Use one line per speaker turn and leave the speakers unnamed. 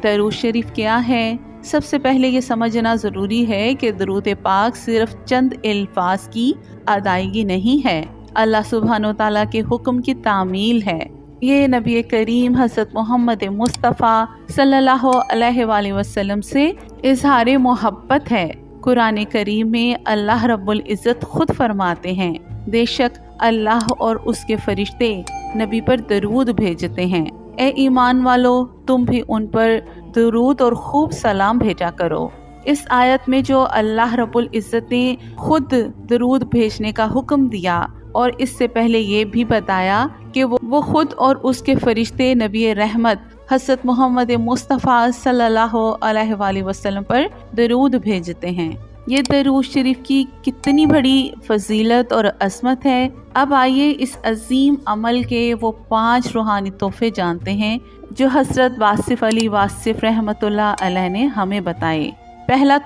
درود شریف کیا ہے؟ سب سے پہلے یہ سمجھنا ضروری ہے کہ درود پاک صرف چند الفاظ کی ادائیگی نہیں ہے، اللہ سبحانہ و تعالیٰ کے حکم کی تعمیل ہے۔ یہ نبی کریم حضرت محمد مصطفیٰ صلی اللہ علیہ وآلہ وسلم سے اظہار محبت ہے۔ قرآن کریم میں اللہ رب العزت خود فرماتے ہیں، بے شک اللہ اور اس کے فرشتے نبی پر درود بھیجتے ہیں، اے ایمان والو تم بھی ان پر درود اور خوب سلام بھیجا کرو۔ اس آیت میں جو اللہ رب العزت نے خود درود بھیجنے کا حکم دیا اور اس سے پہلے یہ بھی بتایا کہ وہ خود اور اس کے فرشتے نبی رحمت حضرت محمد مصطفیٰ صلی اللہ علیہ وآلہ وسلم پر درود بھیجتے ہیں، یہ درود شریف کی کتنی بڑی فضیلت اور عظمت ہے۔ اب آئیے اس عظیم عمل کے وہ 5 روحانی تحفے جانتے ہیں جو حضرت واصف علی واصف رحمۃ اللہ علیہ نے ہمیں بتائے۔ پہلا